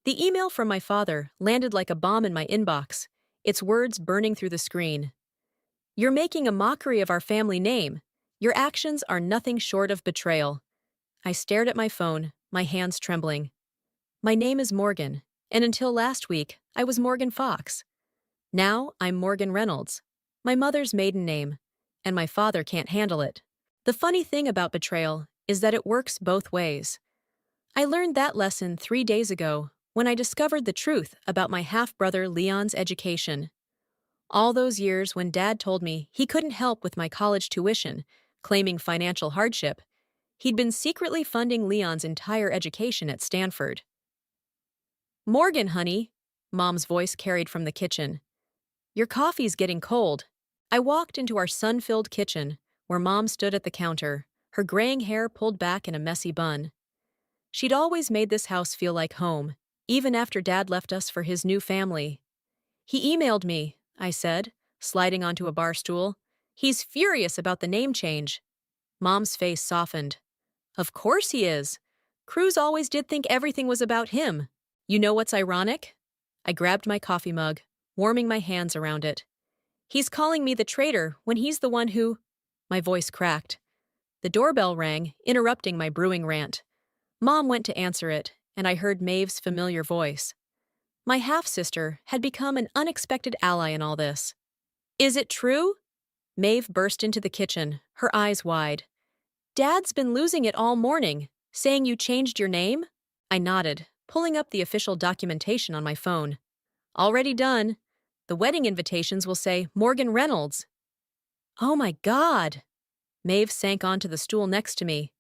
The email from my father landed like a bomb in my inbox, its words burning through the screen. You're making a mockery of our family name. Your actions are nothing short of betrayal. I stared at my phone, my hands trembling. My name is Morgan, and until last week, I was Morgan Fox. Now, I'm Morgan Reynolds, my mother's maiden name, and my father can't handle it. The funny thing about betrayal is that it works both ways. I learned that lesson 3 days ago when I discovered the truth about my half-brother Leon's education. All those years when Dad told me he couldn't help with my college tuition, claiming financial hardship, he'd been secretly funding Leon's entire education at Stanford. Morgan, honey, Mom's voice carried from the kitchen. Your coffee's getting cold. I walked into our sun-filled kitchen, where Mom stood at the counter, her graying hair pulled back in a messy bun. She'd always made this house feel like home, even after Dad left us for his new family. He emailed me, I said, sliding onto a bar stool. He's furious about the name change. Mom's face softened. Of course he is. Cruz always did think everything was about him. You know what's ironic? I grabbed my coffee mug, warming my hands around it. He's calling me the traitor when he's the one who... My voice cracked. The doorbell rang, interrupting my brewing rant. Mom went to answer it, and I heard Maeve's familiar voice. My half-sister had become an unexpected ally in all this. Is it true? Maeve burst into the kitchen, her eyes wide. Dad's been losing it all morning, saying you changed your name? I nodded, pulling up the official documentation on my phone. Already done. The wedding invitations will say Morgan Reynolds. Oh my God! Maeve sank onto the stool next to me.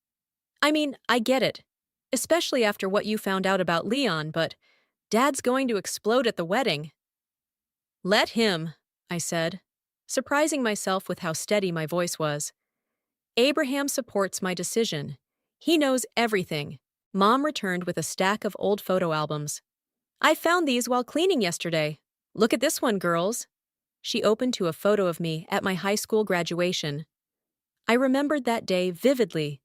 I mean, I get it, especially after what you found out about Leon, but Dad's going to explode at the wedding. Let him, I said, surprising myself with how steady my voice was. Abraham supports my decision. He knows everything. Mom returned with a stack of old photo albums. I found these while cleaning yesterday. Look at this one, girls. She opened to a photo of me at my high school graduation. I remembered that day vividly,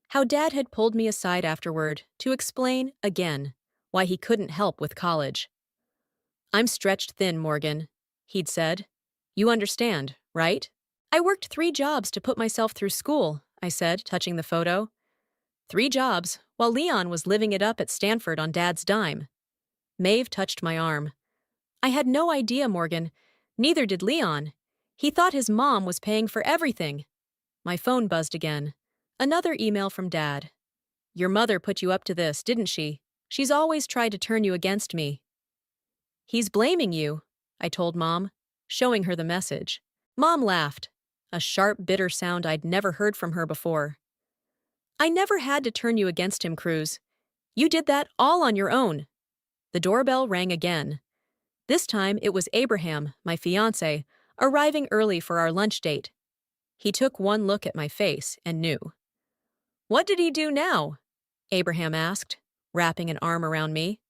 how Dad had pulled me aside afterward to explain, again, why he couldn't help with college. I'm stretched thin, Morgan, he'd said. You understand, right? I worked 3 jobs to put myself through school, I said, touching the photo. 3 jobs, while Leon was living it up at Stanford on Dad's dime. Maeve touched my arm. I had no idea, Morgan. Neither did Leon. He thought his mom was paying for everything. My phone buzzed again. Another email from Dad. Your mother put you up to this, didn't she? She's always tried to turn you against me. He's blaming you, I told Mom, showing her the message. Mom laughed, a sharp, bitter sound I'd never heard from her before. I never had to turn you against him, Cruz. You did that all on your own. The doorbell rang again. This time it was Abraham, my fiancé, arriving early for our lunch date. He took one look at my face and knew. What did he do now? Abraham asked, wrapping an arm around me.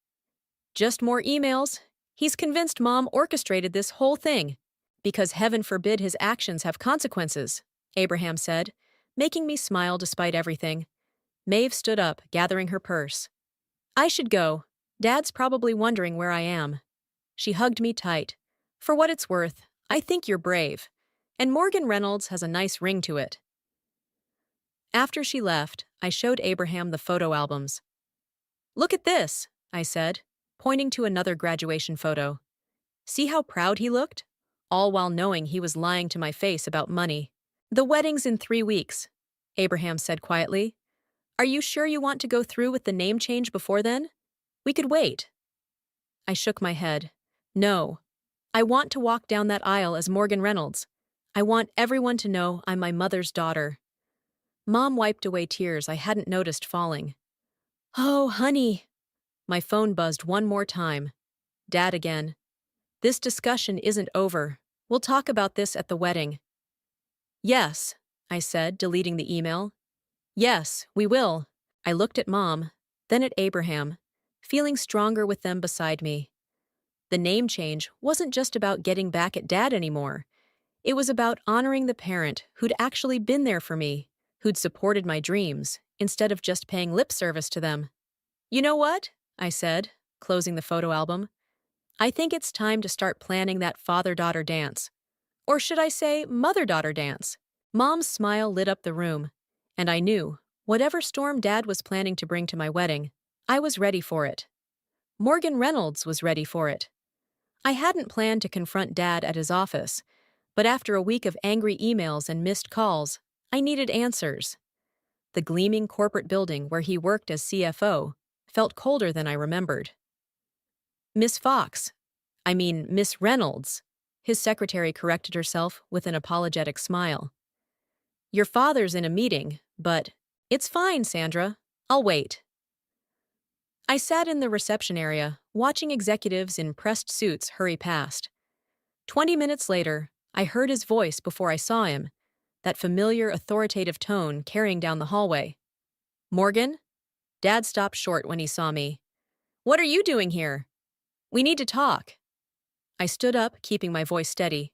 Just more emails. He's convinced Mom orchestrated this whole thing. Because heaven forbid his actions have consequences, Abraham said, making me smile despite everything. Maeve stood up, gathering her purse. I should go. Dad's probably wondering where I am. She hugged me tight. For what it's worth, I think you're brave. And Morgan Reynolds has a nice ring to it. After she left, I showed Abraham the photo albums. Look at this, I said, pointing to another graduation photo. See how proud he looked? All while knowing he was lying to my face about money. The wedding's in 3 weeks, Abraham said quietly. Are you sure you want to go through with the name change before then? We could wait. I shook my head. No. I want to walk down that aisle as Morgan Reynolds. I want everyone to know I'm my mother's daughter. Mom wiped away tears I hadn't noticed falling. Oh, honey. My phone buzzed one more time. Dad again. This discussion isn't over. We'll talk about this at the wedding. Yes, I said, deleting the email. Yes, we will. I looked at Mom, then at Abraham, feeling stronger with them beside me. The name change wasn't just about getting back at Dad anymore. It was about honoring the parent who'd actually been there for me, who'd supported my dreams, instead of just paying lip service to them. You know what? I said. closing the photo album. I think it's time to start planning that father-daughter dance. Or should I say, mother-daughter dance? Mom's smile lit up the room, and I knew, whatever storm Dad was planning to bring to my wedding, I was ready for it. Morgan Reynolds was ready for it. I hadn't planned to confront Dad at his office, but after a week of angry emails and missed calls, I needed answers. The gleaming corporate building where he worked as CFO felt colder than I remembered. Miss Reynolds, his secretary corrected herself with an apologetic smile. Your father's in a meeting, but it's fine, Sandra. I'll wait. I sat in the reception area, watching executives in pressed suits hurry past. 20 minutes later, I heard his voice before I saw him, that familiar authoritative tone carrying down the hallway. Morgan? Dad stopped short when he saw me. What are you doing here? We need to talk. I stood up, keeping my voice steady.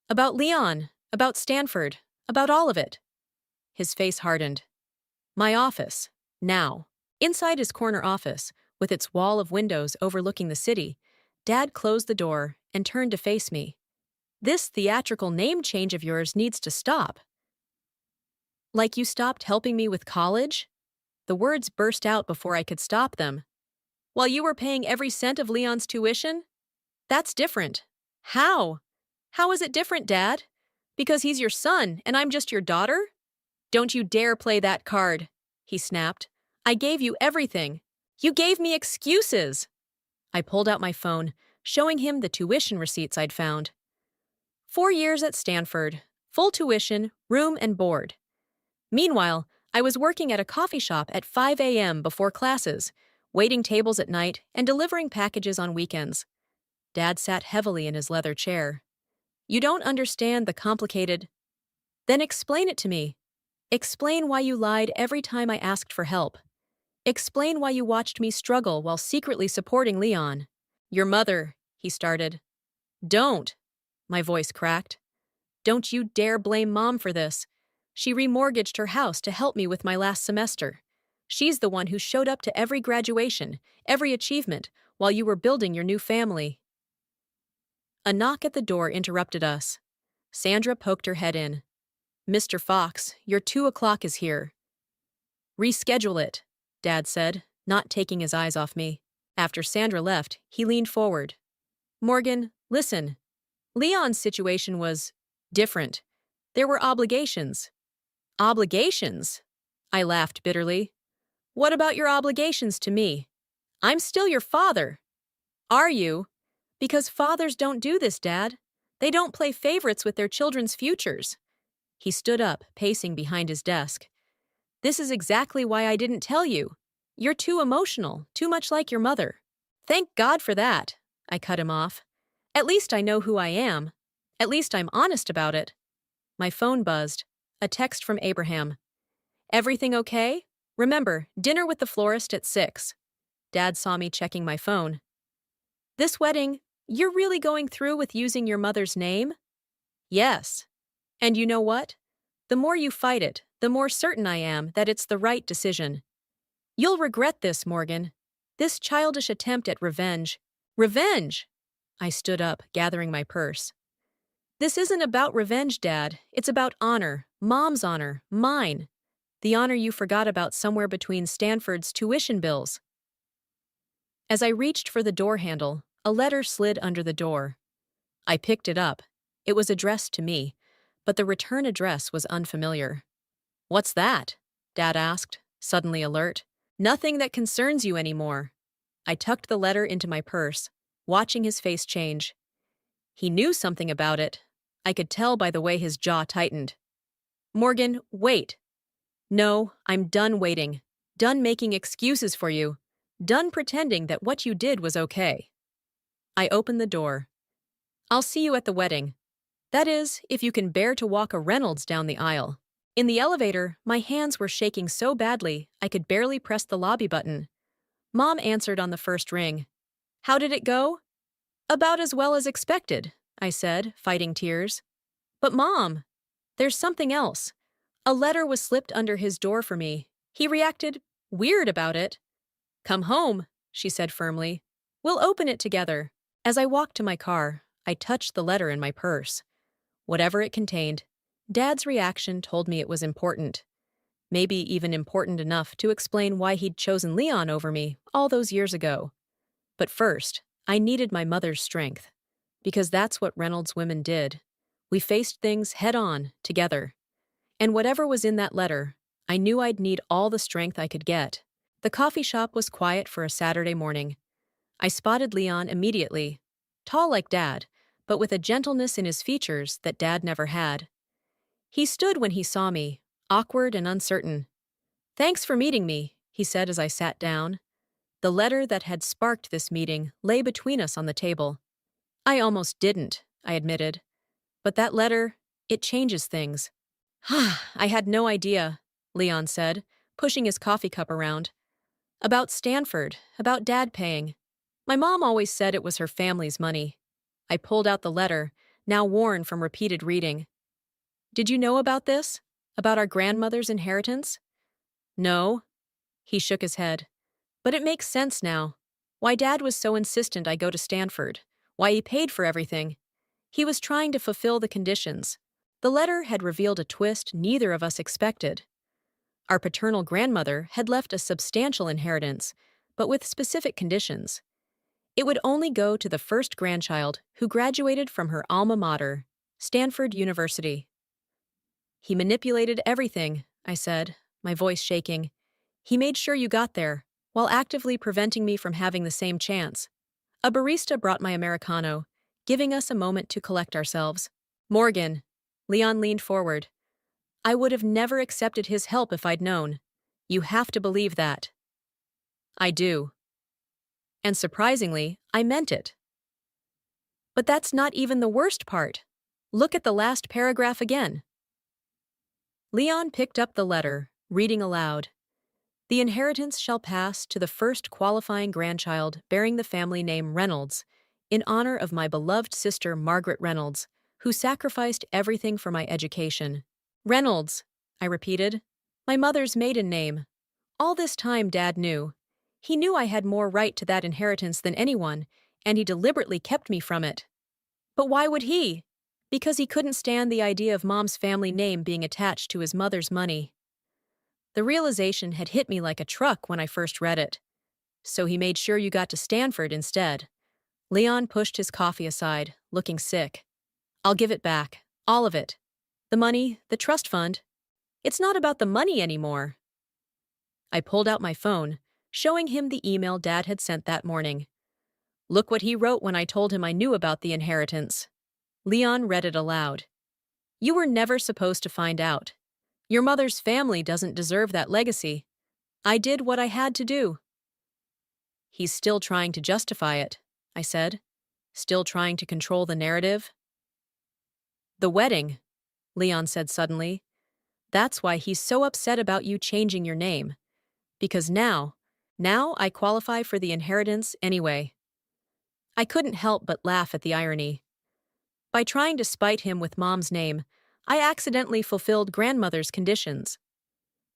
About Leon, about Stanford, about all of it. His face hardened. My office, now. Inside his corner office, with its wall of windows overlooking the city, Dad closed the door and turned to face me. This theatrical name change of yours needs to stop. Like you stopped helping me with college? The words burst out before I could stop them. While you were paying every cent of Leon's tuition? That's different. How? How is it different, Dad? Because he's your son and I'm just your daughter? Don't you dare play that card, he snapped. I gave you everything. You gave me excuses. I pulled out my phone, showing him the tuition receipts I'd found. 4 years at Stanford, full tuition, room and board. Meanwhile, I was working at a coffee shop at 5 a.m. before classes, waiting tables at night and delivering packages on weekends. Dad sat heavily in his leather chair. You don't understand the complicated. Then explain it to me. Explain why you lied every time I asked for help. Explain why you watched me struggle while secretly supporting Leon. Your mother, he started. Don't, my voice cracked. Don't you dare blame Mom for this. She remortgaged her house to help me with my last semester. She's the one who showed up to every graduation, every achievement, while you were building your new family. A knock at the door interrupted us. Sandra poked her head in. Mr. Fox, your 2 o'clock is here. Reschedule it, Dad said, not taking his eyes off me. After Sandra left, he leaned forward. Morgan, listen. Leon's situation was different. There were obligations. Obligations? I laughed bitterly. What about your obligations to me? I'm still your father. Are you? Because fathers don't do this, Dad. They don't play favorites with their children's futures. He stood up, pacing behind his desk. This is exactly why I didn't tell you. You're too emotional, too much like your mother. Thank God for that, I cut him off. At least I know who I am. At least I'm honest about it. My phone buzzed. A text from Abraham. Everything okay? Remember, dinner with the florist at 6. Dad saw me checking my phone. This wedding, you're really going through with using your mother's name? Yes. And you know what? The more you fight it, the more certain I am that it's the right decision. You'll regret this, Morgan. This childish attempt at revenge. Revenge! I stood up, gathering my purse. This isn't about revenge, Dad. It's about honor. Mom's honor. Mine. The honor you forgot about somewhere between Stanford's tuition bills. As I reached for the door handle, a letter slid under the door. I picked it up. It was addressed to me, but the return address was unfamiliar. What's that? Dad asked, suddenly alert. Nothing that concerns you anymore. I tucked the letter into my purse, watching his face change. He knew something about it. I could tell by the way his jaw tightened. Morgan, wait. No, I'm done waiting. Done making excuses for you. Done pretending that what you did was okay. I opened the door. I'll see you at the wedding. That is, if you can bear to walk a Reynolds down the aisle. In the elevator, my hands were shaking so badly I could barely press the lobby button. Mom answered on the first ring. How did it go? About as well as expected, I said, fighting tears. But Mom, there's something else. A letter was slipped under his door for me. He reacted weird about it. Come home, she said firmly. We'll open it together. As I walked to my car, I touched the letter in my purse. Whatever it contained, Dad's reaction told me it was important. Maybe even important enough to explain why he'd chosen Leon over me all those years ago. But first, I needed my mother's strength. Because that's what Reynolds women did. We faced things head-on, together. And whatever was in that letter, I knew I'd need all the strength I could get. The coffee shop was quiet for a Saturday morning. I spotted Leon immediately. Tall like Dad, but with a gentleness in his features that Dad never had. He stood when he saw me, awkward and uncertain. "Thanks for meeting me," he said as I sat down. The letter that had sparked this meeting lay between us on the table. "I almost didn't," I admitted. "But that letter, it changes things." "I had no idea," Leon said, pushing his coffee cup around. "About Stanford, about Dad paying. My mom always said it was her family's money." I pulled out the letter, now worn from repeated reading. "Did you know about this? About our grandmother's inheritance?" "No." He shook his head. "But it makes sense now. Why Dad was so insistent I go to Stanford. Why he paid for everything. He was trying to fulfill the conditions." The letter had revealed a twist neither of us expected. Our paternal grandmother had left a substantial inheritance, but with specific conditions. It would only go to the first grandchild who graduated from her alma mater, Stanford University. "He manipulated everything," I said, my voice shaking. "He made sure you got there, while actively preventing me from having the same chance." A barista brought my Americano, giving us a moment to collect ourselves. "Morgan." Leon leaned forward. "I would have never accepted his help if I'd known. You have to believe that." "I do." And surprisingly, I meant it. But that's not even the worst part. Look at the last paragraph again. Leon picked up the letter, reading aloud. "The inheritance shall pass to the first qualifying grandchild bearing the family name Reynolds, in honor of my beloved sister Margaret Reynolds, who sacrificed everything for my education." "Reynolds," I repeated. "My mother's maiden name." All this time Dad knew. He knew I had more right to that inheritance than anyone, and he deliberately kept me from it. But why would he? Because he couldn't stand the idea of Mom's family name being attached to his mother's money. The realization had hit me like a truck when I first read it. "So he made sure you got to Stanford instead." Leon pushed his coffee aside, looking sick. "I'll give it back. All of it. The money, the trust fund. It's not about the money anymore." I pulled out my phone, showing him the email Dad had sent that morning. "Look what he wrote when I told him I knew about the inheritance." Leon read it aloud. "You were never supposed to find out. Your mother's family doesn't deserve that legacy. I did what I had to do." "He's still trying to justify it," I said. "Still trying to control the narrative." "The wedding," Leon said suddenly. "That's why he's so upset about you changing your name. Because now I qualify for the inheritance anyway." I couldn't help but laugh at the irony. By trying to spite him with Mom's name, I accidentally fulfilled grandmother's conditions.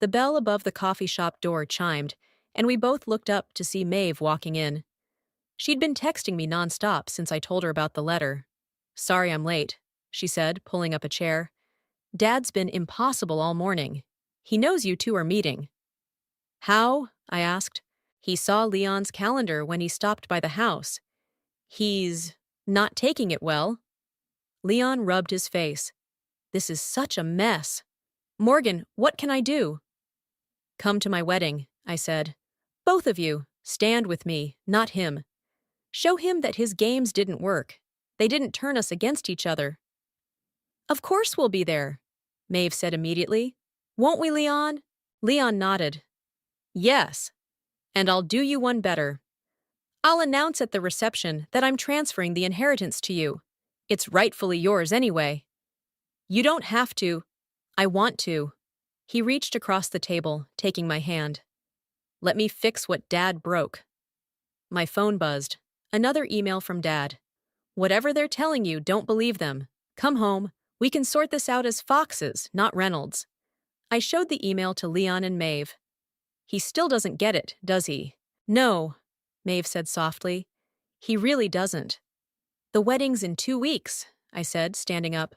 The bell above the coffee shop door chimed, and we both looked up to see Maeve walking in. She'd been texting me nonstop since I told her about the letter. "Sorry I'm late," she said, pulling up a chair. "Dad's been impossible all morning. He knows you two are meeting." "How?" I asked. "He saw Leon's calendar when he stopped by the house. He's not taking it well." Leon rubbed his face. "This is such a mess. Morgan, what can I do?" "Come to my wedding," I said. "Both of you, stand with me, not him. Show him that his games didn't work. They didn't turn us against each other." "Of course we'll be there," Maeve said immediately. "Won't we, Leon?" Leon nodded. "Yes. And I'll do you one better. I'll announce at the reception that I'm transferring the inheritance to you. It's rightfully yours anyway." "You don't have to." "I want to." He reached across the table, taking my hand. "Let me fix what Dad broke." My phone buzzed. Another email from Dad. "Whatever they're telling you, don't believe them. Come home. We can sort this out as Foxes, not Reynolds." I showed the email to Leon and Maeve. "He still doesn't get it, does he?" "No," Maeve said softly. He really doesn't. The wedding's in 2 weeks, I said, standing up.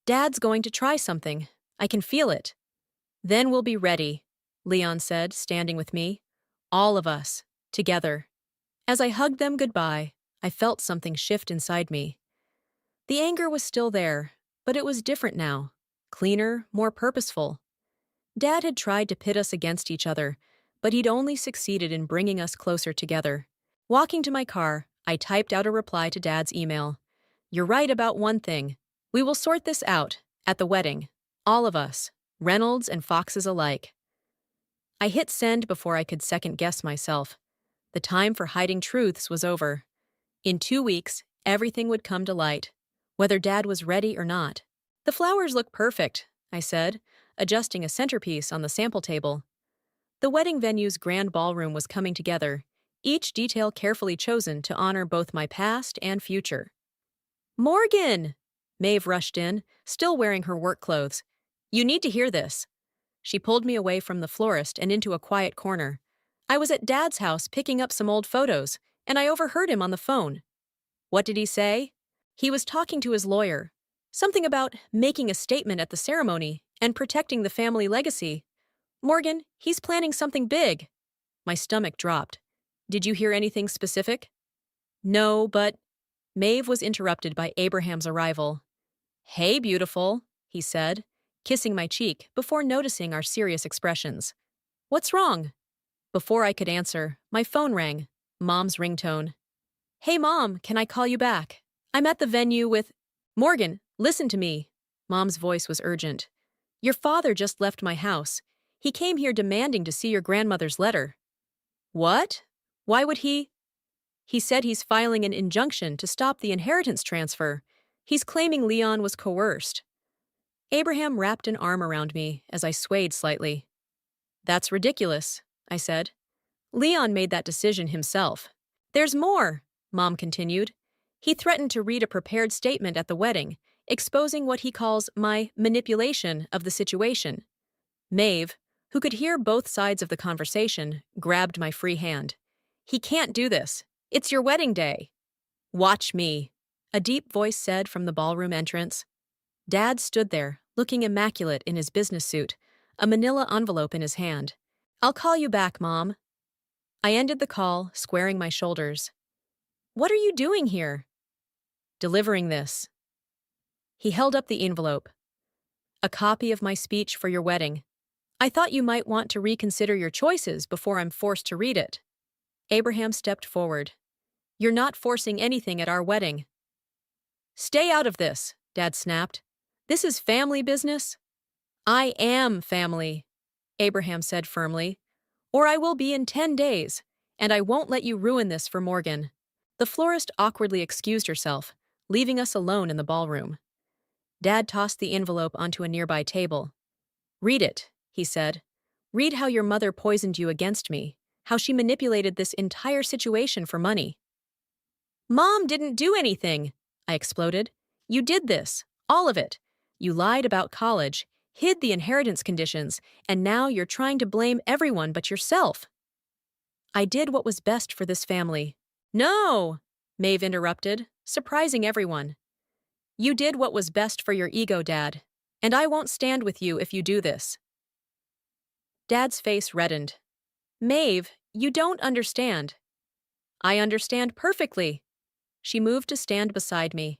Dad's going to try something. I can feel it. Then we'll be ready, Leon said, standing with me. All of us, together. As I hugged them goodbye, I felt something shift inside me. The anger was still there, but it was different now. Cleaner, more purposeful. Dad had tried to pit us against each other, but he'd only succeeded in bringing us closer together. Walking to my car, I typed out a reply to Dad's email. You're right about one thing. We will sort this out, at the wedding. All of us, Reynolds and Foxes alike. I hit send before I could second-guess myself. The time for hiding truths was over. In 2 weeks, everything would come to light, whether Dad was ready or not. The flowers look perfect, I said, adjusting a centerpiece on the sample table. The wedding venue's grand ballroom was coming together, each detail carefully chosen to honor both my past and future. Morgan! Maeve rushed in, still wearing her work clothes. You need to hear this. She pulled me away from the florist and into a quiet corner. I was at Dad's house picking up some old photos, and I overheard him on the phone. What did he say? He was talking to his lawyer. Something about making a statement at the ceremony and protecting the family legacy. Morgan, he's planning something big. My stomach dropped. Did you hear anything specific? No, but... Maeve was interrupted by Abraham's arrival. Hey, beautiful, he said, kissing my cheek before noticing our serious expressions. What's wrong? Before I could answer, my phone rang. Mom's ringtone. Hey, Mom, can I call you back? I'm at the venue with... Morgan, listen to me. Mom's voice was urgent. Your father just left my house. He came here demanding to see your grandmother's letter. What? Why would he? He said he's filing an injunction to stop the inheritance transfer. He's claiming Leon was coerced. Abraham wrapped an arm around me as I swayed slightly. That's ridiculous, I said. Leon made that decision himself. There's more, Mom continued. He threatened to read a prepared statement at the wedding, exposing what he calls my manipulation of the situation. Maeve, who could hear both sides of the conversation, grabbed my free hand. He can't do this. It's your wedding day. Watch me, a deep voice said from the ballroom entrance. Dad stood there, looking immaculate in his business suit, a manila envelope in his hand. I'll call you back, Mom. I ended the call, squaring my shoulders. What are you doing here? Delivering this. He held up the envelope. A copy of my speech for your wedding. I thought you might want to reconsider your choices before I'm forced to read it. Abraham stepped forward. You're not forcing anything at our wedding. Stay out of this, Dad snapped. This is family business. I am family, Abraham said firmly. Or I will be in 10 days, and I won't let you ruin this for Morgan. The florist awkwardly excused herself, leaving us alone in the ballroom. Dad tossed the envelope onto a nearby table. Read it, he said. Read how your mother poisoned you against me, how she manipulated this entire situation for money. Mom didn't do anything, I exploded. You did this, all of it. You lied about college, hid the inheritance conditions, and now you're trying to blame everyone but yourself. I did what was best for this family. No, Maeve interrupted, surprising everyone. You did what was best for your ego, Dad, and I won't stand with you if you do this. Dad's face reddened. Maeve, you don't understand. I understand perfectly. She moved to stand beside me.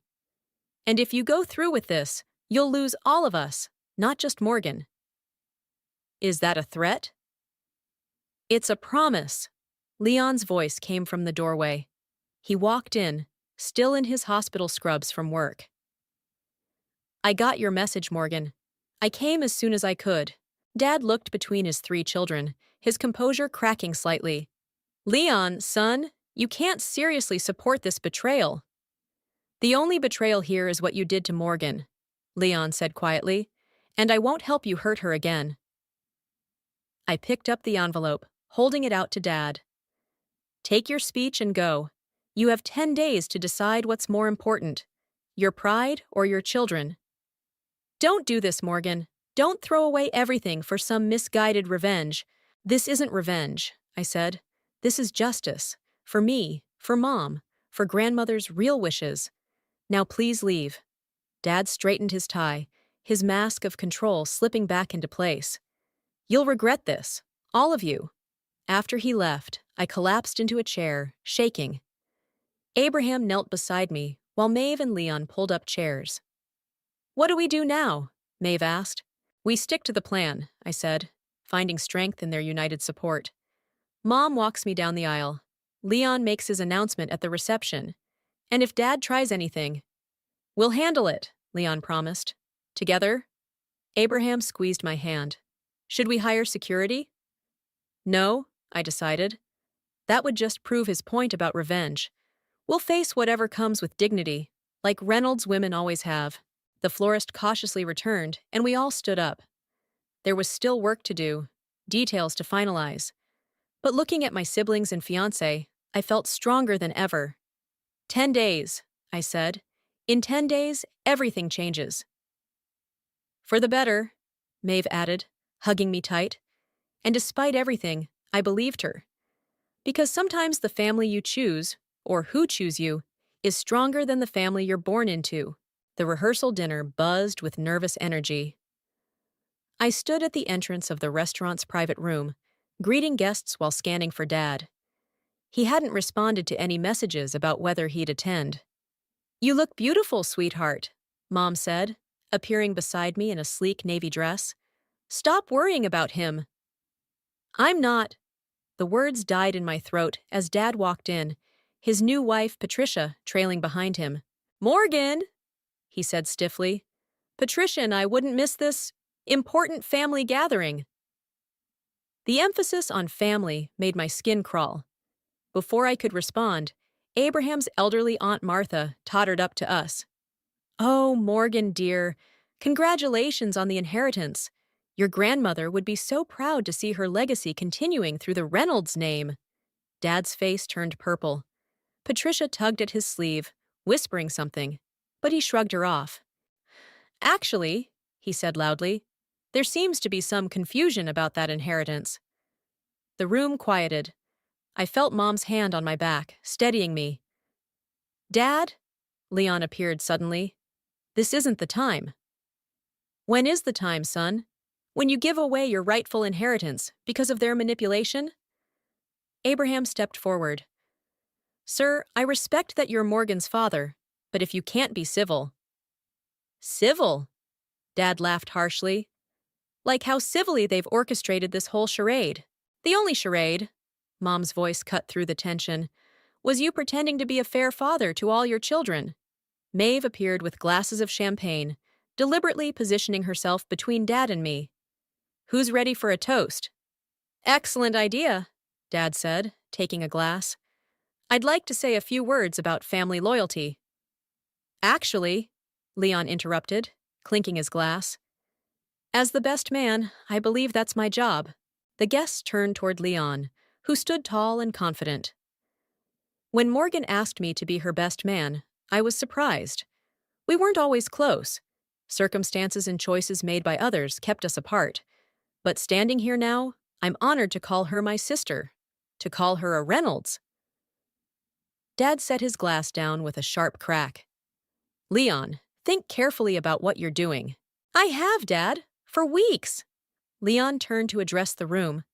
And if you go through with this, you'll lose all of us, not just Morgan. Is that a threat? It's a promise. Leon's voice came from the doorway. He walked in, still in his hospital scrubs from work. I got your message, Morgan. I came as soon as I could. Dad looked between his 3 children, his composure cracking slightly. Leon, son, you can't seriously support this betrayal. The only betrayal here is what you did to Morgan, Leon said quietly, and I won't help you hurt her again. I picked up the envelope, holding it out to Dad. Take your speech and go. You have 10 days to decide what's more important, your pride or your children. Don't do this, Morgan. Don't throw away everything for some misguided revenge. This isn't revenge, I said. This is justice. For me, for Mom, for grandmother's real wishes. Now please leave. Dad straightened his tie, his mask of control slipping back into place. You'll regret this, all of you. After he left, I collapsed into a chair, shaking. Abraham knelt beside me, while Maeve and Leon pulled up chairs. What do we do now? Maeve asked. We stick to the plan, I said, finding strength in their united support. Mom walks me down the aisle. Leon makes his announcement at the reception. And if Dad tries anything, we'll handle it, Leon promised. Together? Abraham squeezed my hand. Should we hire security? No, I decided. That would just prove his point about revenge. We'll face whatever comes with dignity, like Reynolds women always have. The florist cautiously returned, and we all stood up. There was still work to do, details to finalize. But looking at my siblings and fiancé, I felt stronger than ever. 10 days, I said. In 10 days, everything changes. For the better, Maeve added, hugging me tight. And despite everything, I believed her. Because sometimes the family you choose, or who choose you, is stronger than the family you're born into. The rehearsal dinner buzzed with nervous energy. I stood at the entrance of the restaurant's private room, greeting guests while scanning for Dad. He hadn't responded to any messages about whether he'd attend. You look beautiful, sweetheart, Mom said, appearing beside me in a sleek navy dress. Stop worrying about him. I'm not. The words died in my throat as Dad walked in, his new wife, Patricia, trailing behind him. Morgan, he said stiffly. Patricia and I wouldn't miss this important family gathering. The emphasis on family made my skin crawl. Before I could respond, Abraham's elderly Aunt Martha tottered up to us. Oh, Morgan, dear, congratulations on the inheritance. Your grandmother would be so proud to see her legacy continuing through the Reynolds name. Dad's face turned purple. Patricia tugged at his sleeve, whispering something, but he shrugged her off. Actually, he said loudly, there seems to be some confusion about that inheritance. The room quieted. I felt Mom's hand on my back, steadying me. Dad? Leon appeared suddenly. This isn't the time. When is the time, son? When you give away your rightful inheritance because of their manipulation? Abraham stepped forward. Sir, I respect that you're Morgan's father, but if you can't be civil. Civil? Dad laughed harshly. Like how civilly they've orchestrated this whole charade. The only charade, Mom's voice cut through the tension, was you pretending to be a fair father to all your children. Maeve appeared with glasses of champagne, deliberately positioning herself between Dad and me. Who's ready for a toast? Excellent idea, Dad said, taking a glass. I'd like to say a few words about family loyalty. Actually, Leon interrupted, clinking his glass. As the best man, I believe that's my job. The guests turned toward Leon, who stood tall and confident. When Morgan asked me to be her best man, I was surprised. We weren't always close. Circumstances and choices made by others kept us apart. But standing here now, I'm honored to call her my sister, to call her a Reynolds. Dad set his glass down with a sharp crack. Leon, think carefully about what you're doing. I have, Dad, for weeks. Leon turned to address the room,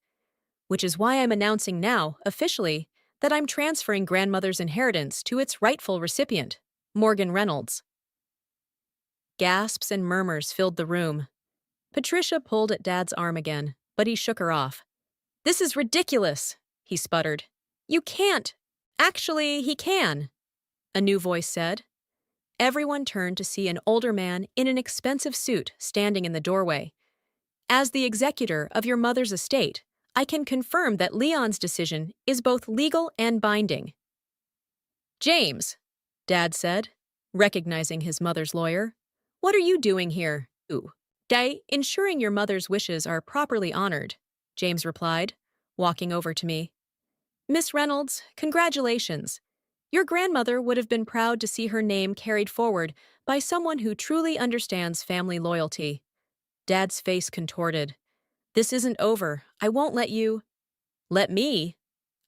which is why I'm announcing now, officially, that I'm transferring grandmother's inheritance to its rightful recipient, Morgan Reynolds. Gasps and murmurs filled the room. Patricia pulled at Dad's arm again, but he shook her off. This is ridiculous, he sputtered. You can't. Actually, he can, a new voice said. Everyone turned to see an older man in an expensive suit standing in the doorway. As the executor of your mother's estate, I can confirm that Leon's decision is both legal and binding. James, Dad said, recognizing his mother's lawyer, what are you doing here? Ensuring your mother's wishes are properly honored, James replied, walking over to me. Miss Reynolds, congratulations. Your grandmother would have been proud to see her name carried forward by someone who truly understands family loyalty. Dad's face contorted. This isn't over. I won't let you. Let me?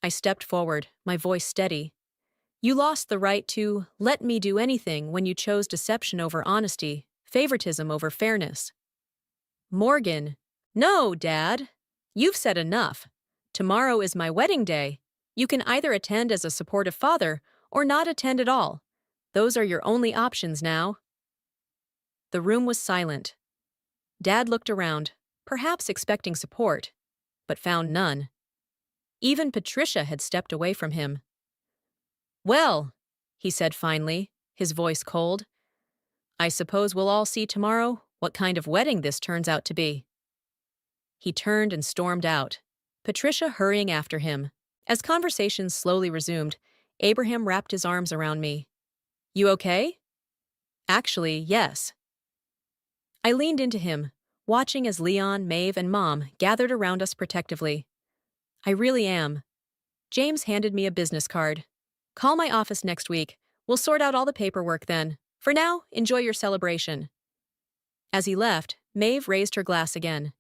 I stepped forward, my voice steady. You lost the right to let me do anything when you chose deception over honesty, favoritism over fairness. Morgan. No, Dad. You've said enough. Tomorrow is my wedding day. You can either attend as a supportive father or not attend at all. Those are your only options now. The room was silent. Dad looked around, perhaps expecting support, but found none. Even Patricia had stepped away from him. Well, he said finally, his voice cold, I suppose we'll all see tomorrow what kind of wedding this turns out to be. He turned and stormed out, Patricia hurrying after him. As conversations slowly resumed, Abraham wrapped his arms around me. You okay? Actually, yes. I leaned into him, watching as Leon, Maeve, and Mom gathered around us protectively. I really am. James handed me a business card. Call my office next week. We'll sort out all the paperwork then. For now, enjoy your celebration. As he left, Maeve raised her glass again.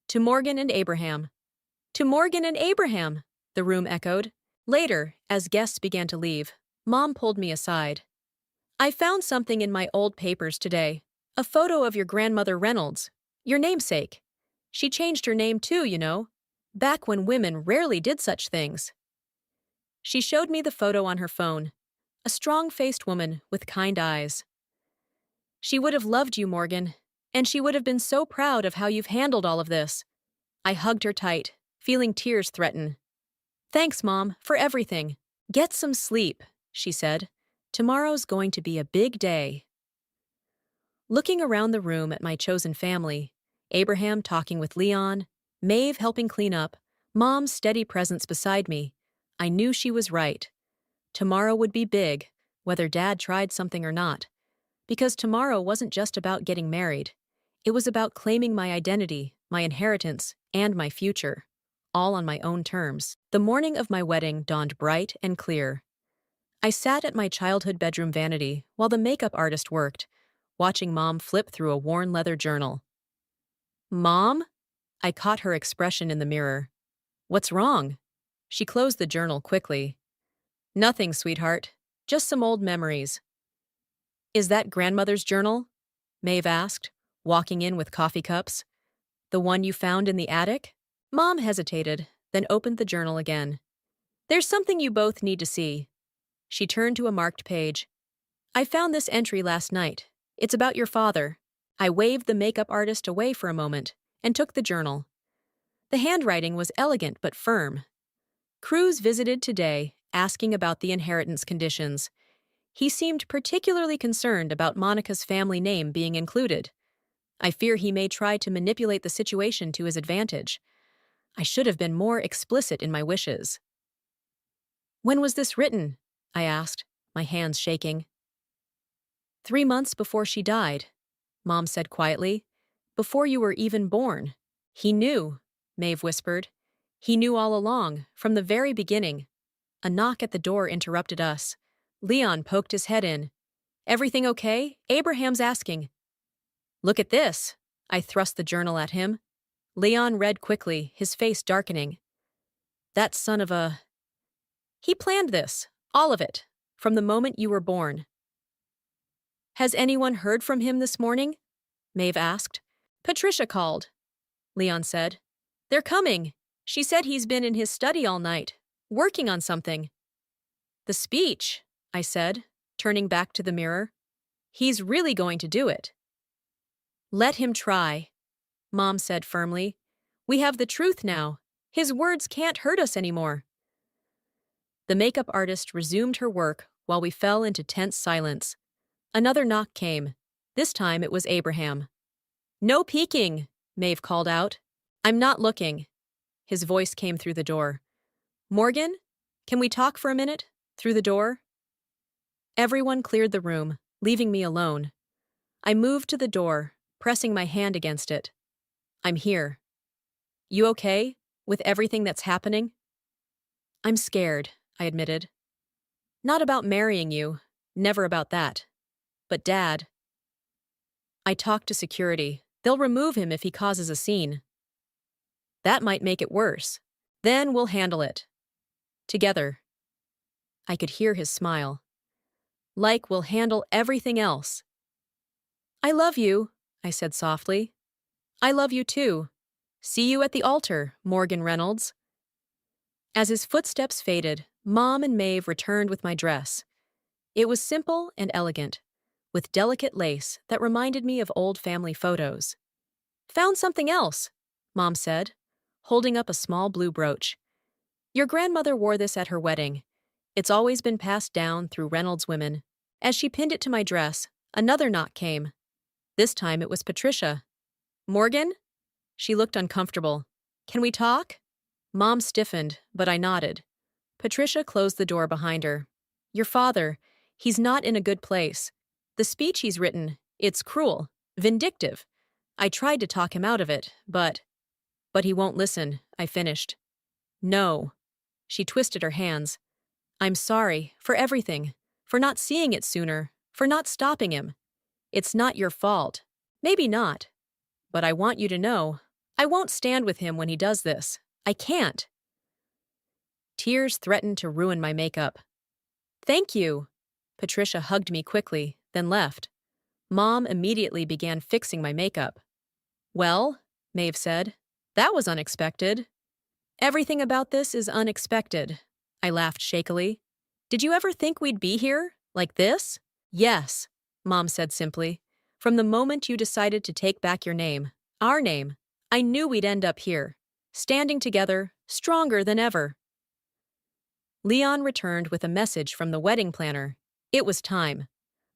To Morgan and Abraham. To Morgan and Abraham, the room echoed. Later, as guests began to leave, Mom pulled me aside. I found something in my old papers today. A photo of your grandmother Reynolds, your namesake. She changed her name too, you know, back when women rarely did such things. She showed me the photo on her phone, a strong-faced woman with kind eyes. She would have loved you, Morgan, and she would have been so proud of how you've handled all of this. I hugged her tight, feeling tears threaten. Thanks, Mom, for everything. Get some sleep, she said. Tomorrow's going to be a big day. Looking around the room at my chosen family, Abraham talking with Leon, Maeve helping clean up, Mom's steady presence beside me, I knew she was right. Tomorrow would be big, whether Dad tried something or not. Because tomorrow wasn't just about getting married. It was about claiming my identity, my inheritance, and my future, all on my own terms. The morning of my wedding dawned bright and clear. I sat at my childhood bedroom vanity while the makeup artist worked, watching Mom flip through a worn leather journal. Mom? I caught her expression in the mirror. What's wrong? She closed the journal quickly. Nothing, sweetheart. Just some old memories. Is that grandmother's journal? Maeve asked, walking in with coffee cups. The one you found in the attic? Mom hesitated, then opened the journal again. There's something you both need to see. She turned to a marked page. I found this entry last night. It's about your father. I waved the makeup artist away for a moment and took the journal. The handwriting was elegant but firm. Cruz visited today, asking about the inheritance conditions. He seemed particularly concerned about Monica's family name being included. I fear he may try to manipulate the situation to his advantage. I should have been more explicit in my wishes. When was this written? I asked, my hands shaking. 3 months before she died, Mom said quietly. Before you were even born. He knew, Maeve whispered. He knew all along, from the very beginning. A knock at the door interrupted us. Leon poked his head in. Everything okay? Abraham's asking. Look at this. I thrust the journal at him. Leon read quickly, his face darkening. That son of a... He planned this, all of it, from the moment you were born. Has anyone heard from him this morning? Maeve asked. Patricia called, Leon said. They're coming. She said he's been in his study all night, working on something. The speech, I said, turning back to the mirror. He's really going to do it. Let him try, Mom said firmly. We have the truth now. His words can't hurt us anymore. The makeup artist resumed her work while we fell into tense silence. Another knock came. This time it was Abraham. No peeking, Maeve called out. I'm not looking. His voice came through the door. Morgan, can we talk for a minute? Through the door? Everyone cleared the room, leaving me alone. I moved to the door, pressing my hand against it. I'm here. You okay? With everything that's happening? I'm scared, I admitted. Not about marrying you, never about that. But Dad. I talked to security. They'll remove him if he causes a scene. That might make it worse. Then we'll handle it. Together. I could hear his smile. Like we'll handle everything else. I love you, I said softly. I love you too. See you at the altar, Morgan Reynolds. As his footsteps faded, Mom and Maeve returned with my dress. It was simple and elegant, with delicate lace that reminded me of old family photos. Found something else, Mom said, holding up a small blue brooch. Your grandmother wore this at her wedding. It's always been passed down through Reynolds women. As she pinned it to my dress, another knock came. This time it was Patricia. Morgan? She looked uncomfortable. Can we talk? Mom stiffened, but I nodded. Patricia closed the door behind her. Your father, he's not in a good place. The speech he's written, it's cruel, vindictive. I tried to talk him out of it, but he won't listen, I finished. No. She twisted her hands. I'm sorry, for everything. For not seeing it sooner, for not stopping him. It's not your fault. Maybe not. But I want you to know, I won't stand with him when he does this. I can't. Tears threatened to ruin my makeup. Thank you. Patricia hugged me quickly, then left. Mom immediately began fixing my makeup. Well, Maeve said, that was unexpected. Everything about this is unexpected. I laughed shakily. Did you ever think we'd be here, like this? Yes, Mom said simply. From the moment you decided to take back your name, our name, I knew we'd end up here, standing together, stronger than ever. Leon returned with a message from the wedding planner. It was time.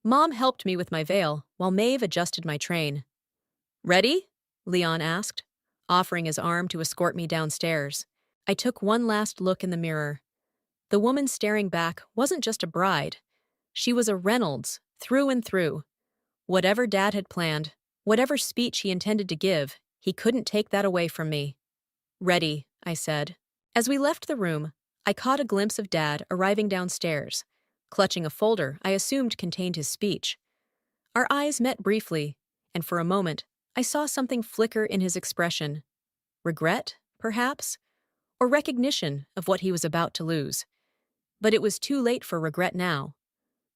Mom helped me with my veil while Maeve adjusted my train. Ready? Leon asked, offering his arm to escort me downstairs. I took one last look in the mirror. The woman staring back wasn't just a bride. She was a Reynolds, through and through. Whatever Dad had planned, whatever speech he intended to give, he couldn't take that away from me. Ready, I said. As we left the room, I caught a glimpse of Dad arriving downstairs, clutching a folder I assumed contained his speech. Our eyes met briefly, and for a moment, I saw something flicker in his expression. Regret, perhaps? Or recognition of what he was about to lose. But it was too late for regret now.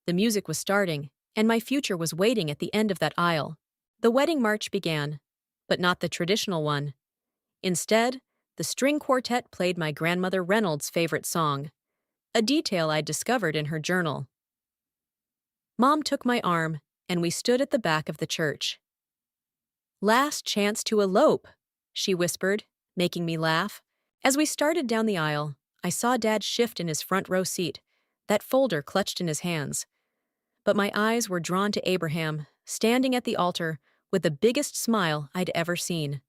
The music was starting, and my future was waiting at the end of that aisle. The wedding march began, but not the traditional one. Instead, the string quartet played my grandmother Reynolds' favorite song, a detail I'd discovered in her journal. Mom took my arm, and we stood at the back of the church. Last chance to elope, she whispered, making me laugh. As we started down the aisle, I saw Dad shift in his front row seat, that folder clutched in his hands. But my eyes were drawn to Abraham, standing at the altar with the biggest smile I'd ever seen.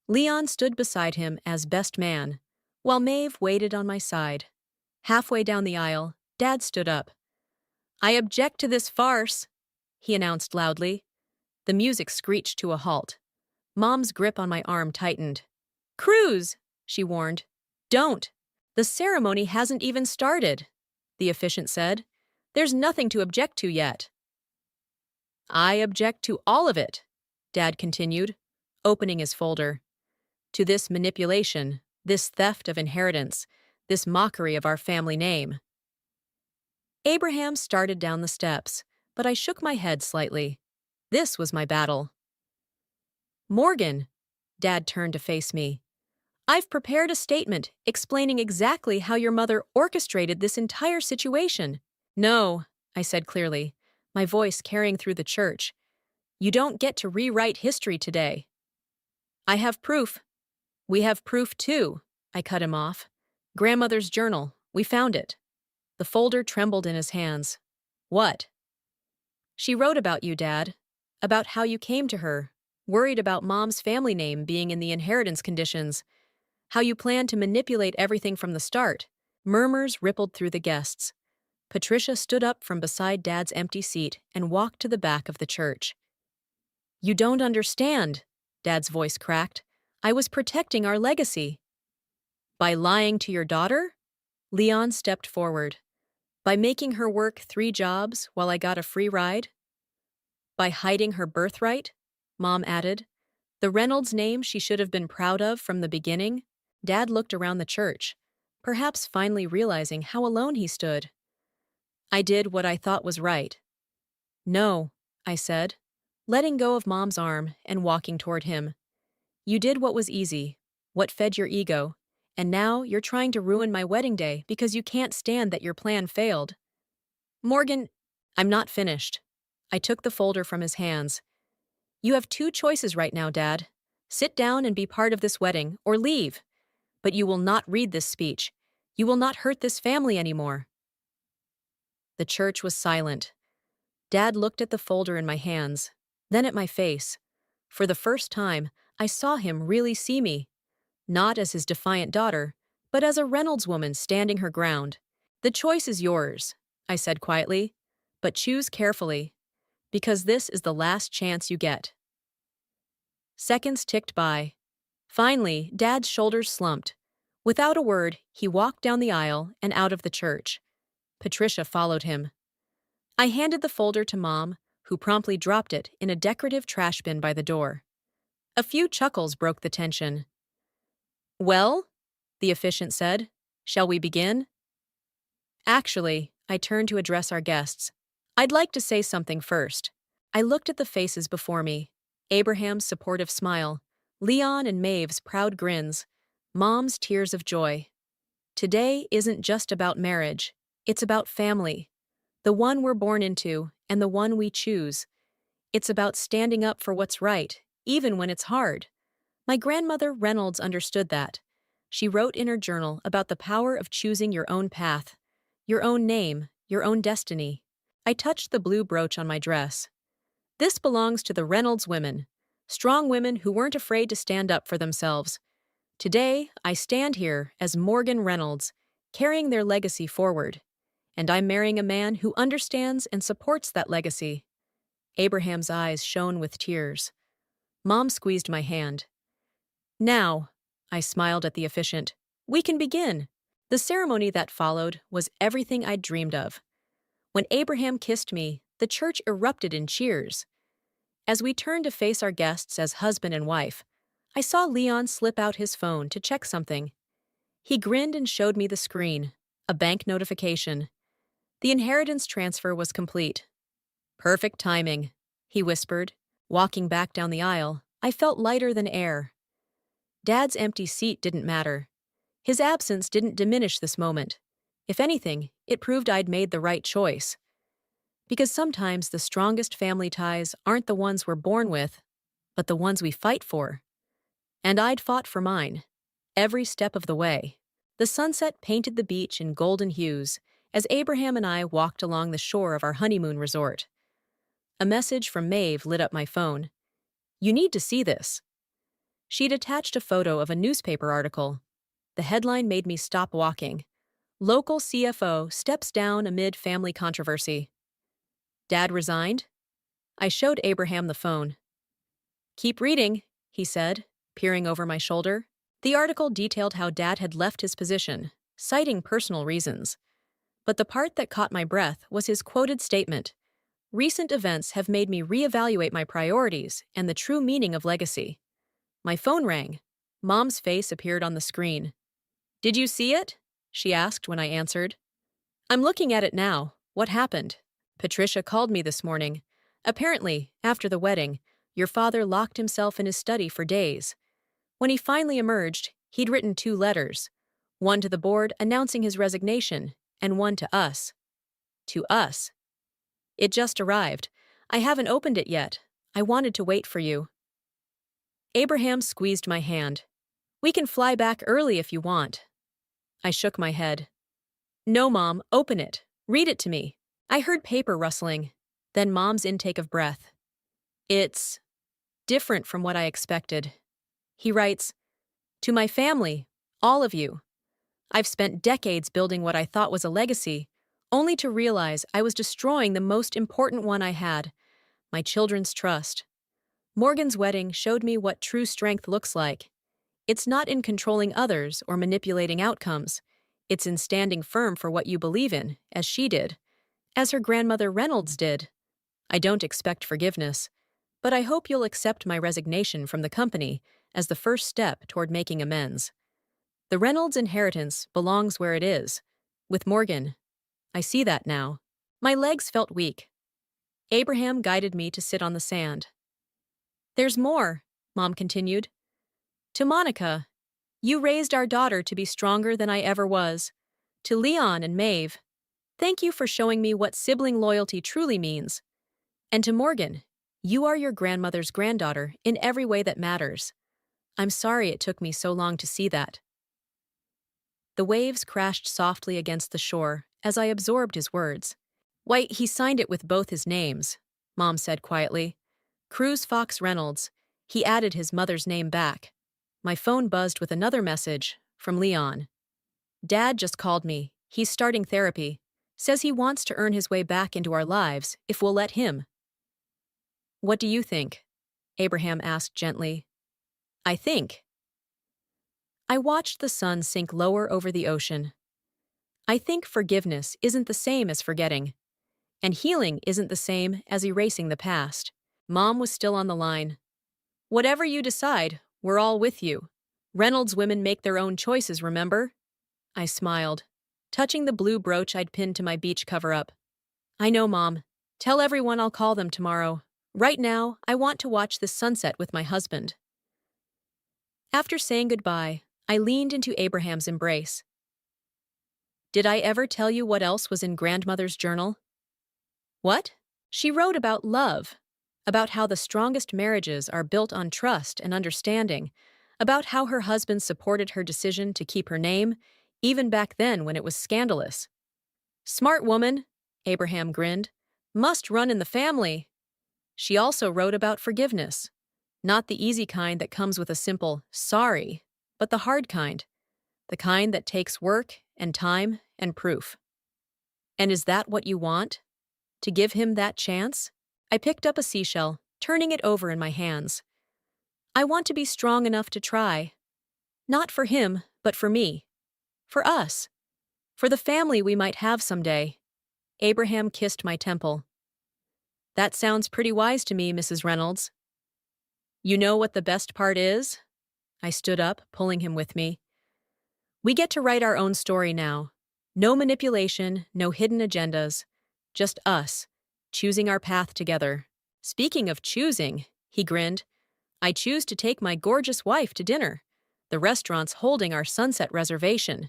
Leon stood beside him as best man, while Maeve waited on my side. Halfway down the aisle, Dad stood up. I object to this farce, he announced loudly. The music screeched to a halt. Mom's grip on my arm tightened. Cruz, she warned. Don't. The ceremony hasn't even started, the officiant said. There's nothing to object to yet. I object to all of it, Dad continued, opening his folder. To this manipulation, this theft of inheritance, this mockery of our family name. Abraham started down the steps, but I shook my head slightly. This was my battle. Morgan, Dad turned to face me. I've prepared a statement explaining exactly how your mother orchestrated this entire situation. No, I said clearly, my voice carrying through the church. You don't get to rewrite history today. I have proof. We have proof too, I cut him off. Grandmother's journal, we found it. The folder trembled in his hands. What? She wrote about you, Dad. About how you came to her, worried about Mom's family name being in the inheritance conditions. How you planned to manipulate everything from the start. Murmurs rippled through the guests. Patricia stood up from beside Dad's empty seat and walked to the back of the church. You don't understand, Dad's voice cracked. I was protecting our legacy. By lying to your daughter? Leon stepped forward. By making her work 3 jobs while I got a free ride? By hiding her birthright? Mom added. The Reynolds name she should have been proud of from the beginning? Dad looked around the church, perhaps finally realizing how alone he stood. I did what I thought was right. No, I said, letting go of Mom's arm and walking toward him. You did what was easy, what fed your ego, and now you're trying to ruin my wedding day because you can't stand that your plan failed. Morgan, I'm not finished. I took the folder from his hands. You have two choices right now, Dad. Sit down and be part of this wedding, or leave. But you will not read this speech. You will not hurt this family anymore. The church was silent. Dad looked at the folder in my hands, then at my face. For the first time, I saw him really see me. Not as his defiant daughter, but as a Reynolds woman standing her ground. The choice is yours, I said quietly, but choose carefully, because this is the last chance you get. Seconds ticked by. Finally, Dad's shoulders slumped. Without a word, he walked down the aisle and out of the church. Patricia followed him. I handed the folder to Mom, who promptly dropped it in a decorative trash bin by the door. A few chuckles broke the tension. Well, the officiant said, shall we begin? Actually, I turned to address our guests. I'd like to say something first. I looked at the faces before me. Abraham's supportive smile, Leon and Maeve's proud grins, Mom's tears of joy. Today isn't just about marriage. It's about family. The one we're born into and the one we choose. It's about standing up for what's right, even when it's hard. My grandmother Reynolds understood that. She wrote in her journal about the power of choosing your own path, your own name, your own destiny. I touched the blue brooch on my dress. This belongs to the Reynolds women, strong women who weren't afraid to stand up for themselves. Today, I stand here as Morgan Reynolds, carrying their legacy forward. And I'm marrying a man who understands and supports that legacy. Abraham's eyes shone with tears. Mom squeezed my hand. Now, I smiled at the officiant, we can begin. The ceremony that followed was everything I'd dreamed of. When Abraham kissed me, the church erupted in cheers. As we turned to face our guests as husband and wife, I saw Leon slip out his phone to check something. He grinned and showed me the screen, a bank notification. The inheritance transfer was complete. Perfect timing, he whispered. Walking back down the aisle, I felt lighter than air. Dad's empty seat didn't matter. His absence didn't diminish this moment. If anything, it proved I'd made the right choice. Because sometimes the strongest family ties aren't the ones we're born with, but the ones we fight for. And I'd fought for mine, every step of the way. The sunset painted the beach in golden hues as Abraham and I walked along the shore of our honeymoon resort. A message from Maeve lit up my phone. You need to see this. She'd attached a photo of a newspaper article. The headline made me stop walking. Local CFO steps down amid family controversy. Dad resigned? I showed Abraham the phone. Keep reading, he said, peering over my shoulder. The article detailed how Dad had left his position, citing personal reasons. But the part that caught my breath was his quoted statement. Recent events have made me reevaluate my priorities and the true meaning of legacy. My phone rang. Mom's face appeared on the screen. Did you see it? She asked when I answered. I'm looking at it now. What happened? Patricia called me this morning. Apparently, after the wedding, your father locked himself in his study for days. When he finally emerged, he'd written 2 letters. One to the board announcing his resignation, and one to us. To us. It just arrived. I haven't opened it yet. I wanted to wait for you. Abraham squeezed my hand. We can fly back early if you want. I shook my head. No, Mom, open it. Read it to me. I heard paper rustling, then Mom's intake of breath. It's different from what I expected. He writes, to my family, all of you. I've spent decades building what I thought was a legacy, only to realize I was destroying the most important one I had, my children's trust. Morgan's wedding showed me what true strength looks like. It's not in controlling others or manipulating outcomes. It's in standing firm for what you believe in, as she did, as her grandmother Reynolds did. I don't expect forgiveness, but I hope you'll accept my resignation from the company as the first step toward making amends. The Reynolds inheritance belongs where it is, with Morgan. I see that now. My legs felt weak. Abraham guided me to sit on the sand. There's more, Mom continued. To Monica, you raised our daughter to be stronger than I ever was. To Leon and Maeve, thank you for showing me what sibling loyalty truly means. And to Morgan, you are your grandmother's granddaughter in every way that matters. I'm sorry it took me so long to see that. The waves crashed softly against the shore as I absorbed his words. Why, he signed it with both his names, Mom said quietly. Cruz Fox Reynolds. He added his mother's name back. My phone buzzed with another message from Leon. Dad just called me. He's starting therapy. Says he wants to earn his way back into our lives if we'll let him. What do you think? Abraham asked gently. I think. I watched the sun sink lower over the ocean. I think forgiveness isn't the same as forgetting. And healing isn't the same as erasing the past. Mom was still on the line. Whatever you decide, we're all with you. Reynolds women make their own choices, remember? I smiled, touching the blue brooch I'd pinned to my beach cover-up. I know, Mom. Tell everyone I'll call them tomorrow. Right now, I want to watch the sunset with my husband. After saying goodbye, I leaned into Abraham's embrace. Did I ever tell you what else was in Grandmother's journal? What? She wrote about love, about how the strongest marriages are built on trust and understanding, about how her husband supported her decision to keep her name, even back then when it was scandalous. Smart woman, Abraham grinned. Must run in the family. She also wrote about forgiveness. Not the easy kind that comes with a simple sorry, but the hard kind. The kind that takes work and time and proof. And is that what you want? To give him that chance? I picked up a seashell, turning it over in my hands. I want to be strong enough to try. Not for him, but for me. For us. For the family we might have someday. Abraham kissed my temple. That sounds pretty wise to me, Mrs. Reynolds. You know what the best part is? I stood up, pulling him with me. We get to write our own story now. No manipulation, no hidden agendas. Just us, choosing our path together. Speaking of choosing, he grinned, I choose to take my gorgeous wife to dinner. The restaurant's holding our sunset reservation.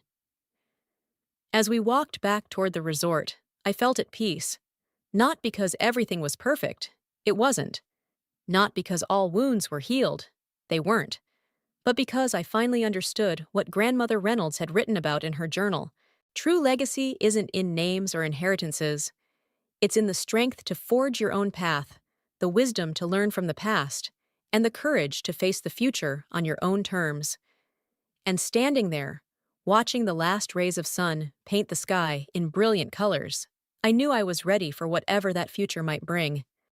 As we walked back toward the resort, I felt at peace. Not because everything was perfect. It wasn't. Not because all wounds were healed. They weren't. But because I finally understood what Grandmother Reynolds had written about in her journal. True legacy isn't in names or inheritances. It's in the strength to forge your own path, the wisdom to learn from the past, and the courage to face the future on your own terms. And standing there, watching the last rays of sun paint the sky in brilliant colors, I knew I was ready for whatever that future might bring.